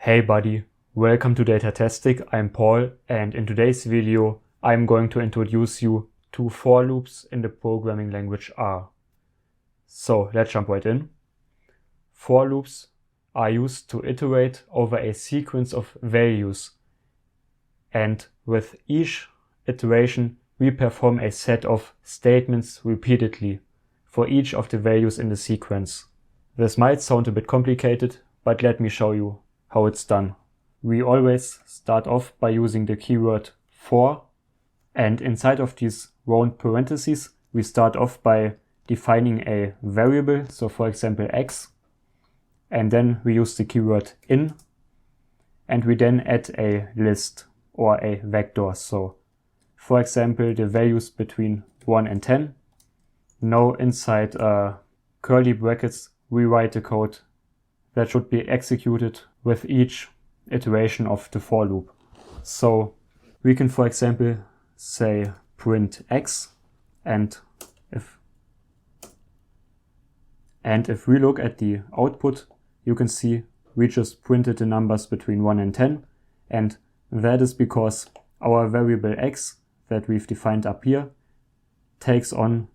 Hey buddy, welcome to Datatastic. I'm Paul, and in today's video I'm going to introduce you to for loops in the programming language R. So let's jump right in. For loops are used to iterate over a sequence of values, and with each iteration we perform a set of statements repeatedly for each of the values in the sequence. This might sound a bit complicated, but let me show you how it's done. We always start off by using the keyword for, and inside of these round parentheses we start off by defining a variable, so for example x, and then we use the keyword in, and we then add a list or a vector. So for example the values between 1 and 10. Now inside curly brackets we write the code that should be executed with each iteration of the for loop. So we can, for example, say print x, and if we look at the output, you can see we just printed the numbers between 1 and 10, and that is because our variable x that we've defined up here takes on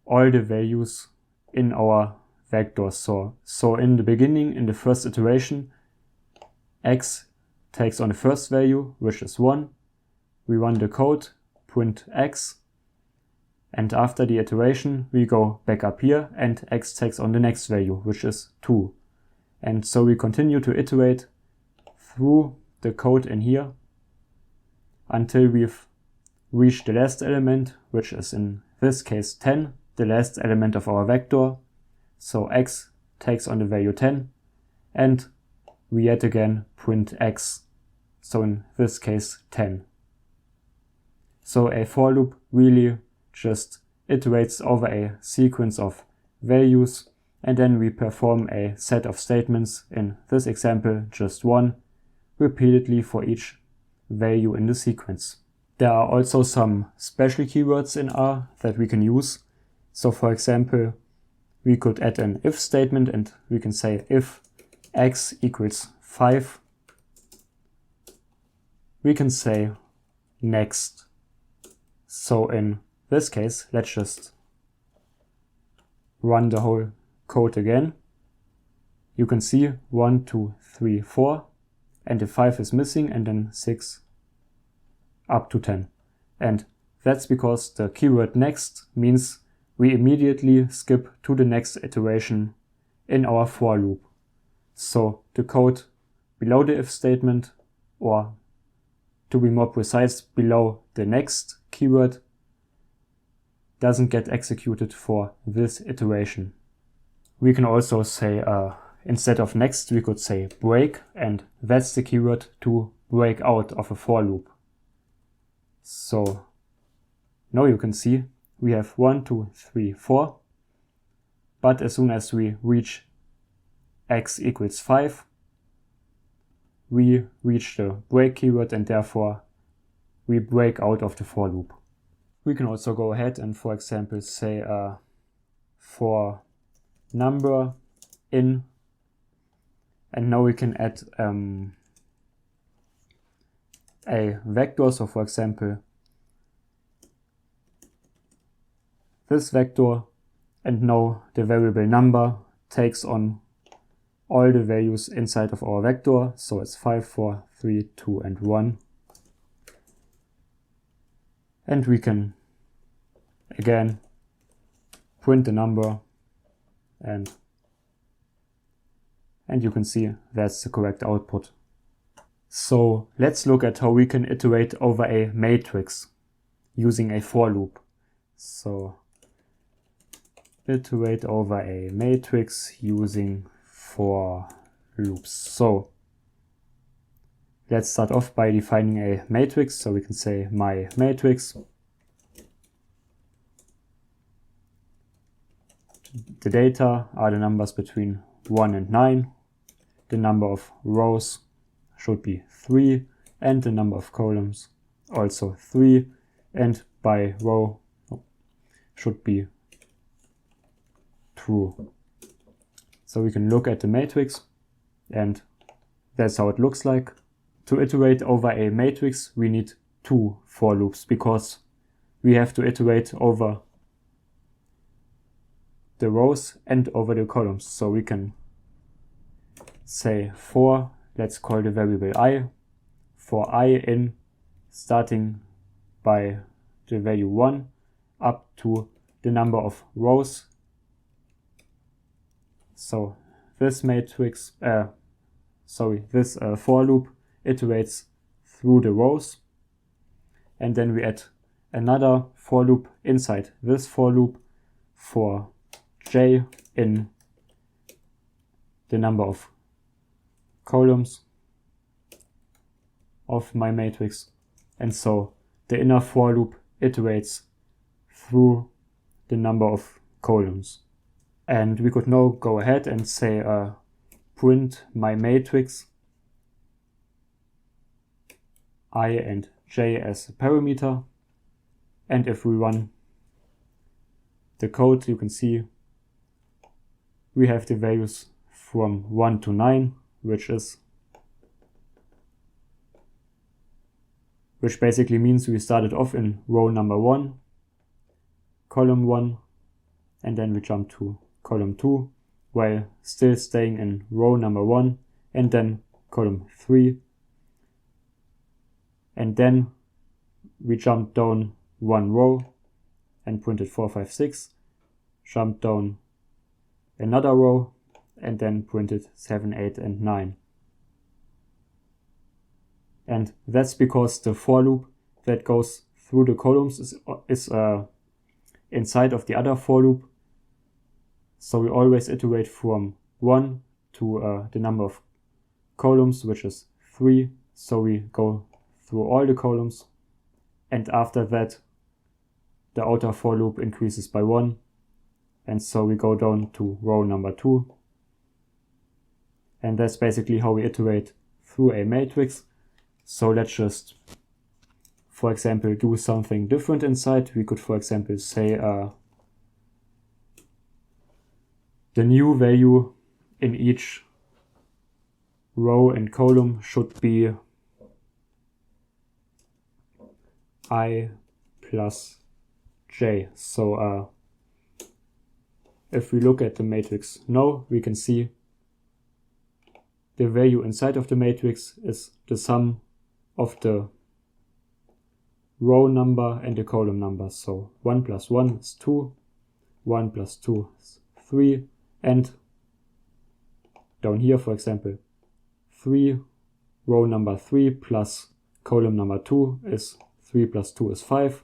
all the values in our vectors. So in the beginning, in the first iteration, x takes on the first value, which is 1. We run the code, print x, and after the iteration we go back up here and x takes on the next value, which is 2. And so we continue to iterate through the code in here until we've reached the last element, which is in this case 10, the last element of our vector. So x takes on the value 10, and we yet again print x, so in this case 10. So a for loop really just iterates over a sequence of values, and then we perform a set of statements, in this example just one, repeatedly for each value in the sequence. There are also some special keywords in R that we can use. So for example, we could add an if statement, and we can say if x equals 5, we can say next. So in this case, let's just run the whole code again. You can see 1, 2, 3, 4, and the 5 is missing, and then 6 up to 10. And that's because the keyword next means we immediately skip to the next iteration in our for loop. So the code below the if statement, or to be more precise, below the next keyword, doesn't get executed for this iteration. We can also say, instead of next, we could say break, and that's the keyword to break out of a for loop. So now you can see we have 1, 2, 3, 4, but as soon as we reach x equals 5, we reach the break keyword, and therefore we break out of the for loop. We can also go ahead and, for example, say for number in, and now we can add a vector. So for example, this vector, and now the variable number takes on all the values inside of our vector. So it's 5, 4, 3, 2, and 1. And we can again print the number, and you can see that's the correct output. So let's look at how we can iterate over a matrix using a for loop. So iterate over a matrix using for loops. So let's start off by defining a matrix. So we can say my matrix. The data are the numbers between 1 and 9. The number of rows should be 3, and the number of columns also 3, and by row should be true. So we can look at the matrix, and that's how it looks like. To iterate over a matrix, we need 2 for loops, because we have to iterate over the rows and over the columns. So we can say for, let's call the variable I, for I in starting by the value 1 up to the number of rows. So this matrix, this for loop iterates through the rows, and then we add another for loop inside this for loop for j in the number of columns of my matrix, and so the inner for loop iterates through the number of columns. And we could now go ahead and say print my matrix I and j as a parameter, and if we run the code, you can see we have the values from 1 to 9, which basically means we started off in row number 1, column 1, and then we jump to column 2 while still staying in row number 1, and then column 3, and then we jump down 1 row and printed 4, 5, 6, jump down another row and then printed 7, 8, and 9. And that's because the for loop that goes through the columns is inside of the other for loop. So we always iterate from 1 to the number of columns, which is 3. So we go through all the columns, and after that the outer for loop increases by 1, and so we go down to row number 2. And that's basically how we iterate through a matrix. So let's just, for example, do something different inside. We could, for example, say the new value in each row and column should be I plus j. So if we look at the matrix now, we can see the value inside of the matrix is the sum of the row number and the column number. So 1 plus 1 is 2, 1 plus 2 is 3, and down here, for example, 3, row number 3 plus column number 2 is 3 plus 2 is 5.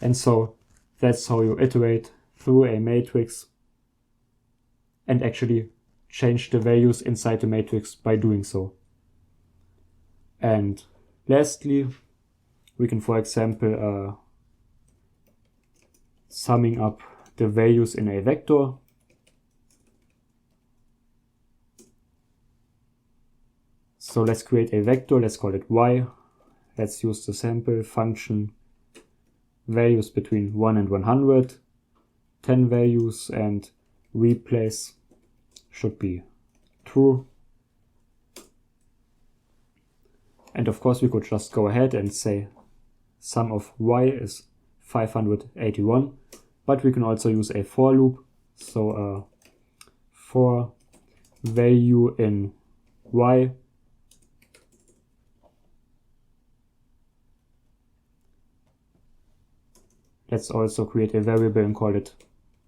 And so that's how you iterate through a matrix and actually change the values inside the matrix by doing so. And lastly, we can, for example, summing up the values in a vector. So let's create a vector, let's call it y. Let's use the sample function values between 1 and 100, 10 values, and replace should be true. And of course we could just go ahead and say sum of y is 581, but we can also use a for loop. So for value in y let's also create a variable and call it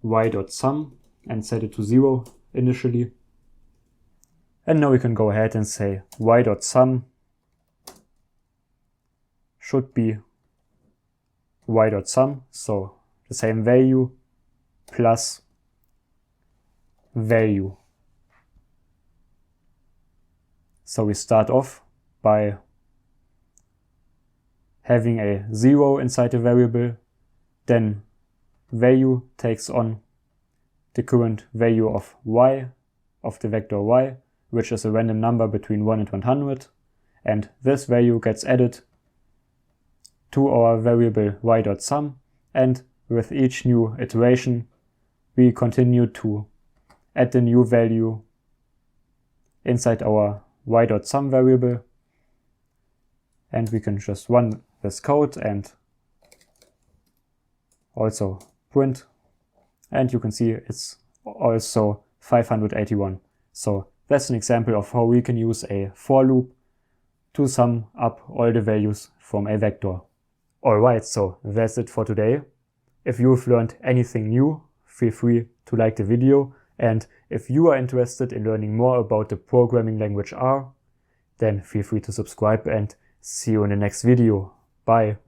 y.sum and set it to 0 initially. And now we can go ahead and say y.sum should be y.sum, so the same value plus value. So we start off by having a 0 inside the variable, then value takes on the current value of y, of the vector y, which is a random number between 1 and 100, and this value gets added to our variable y.sum, and with each new iteration we continue to add the new value inside our y.sum variable, and we can just run this code and also print, and you can see it's also 581. So that's an example of how we can use a for loop to sum up all the values from a vector. Alright, so that's it for today. If you've learned anything new, feel free to like the video, and if you are interested in learning more about the programming language R, then feel free to subscribe, and see you in the next video. Bye!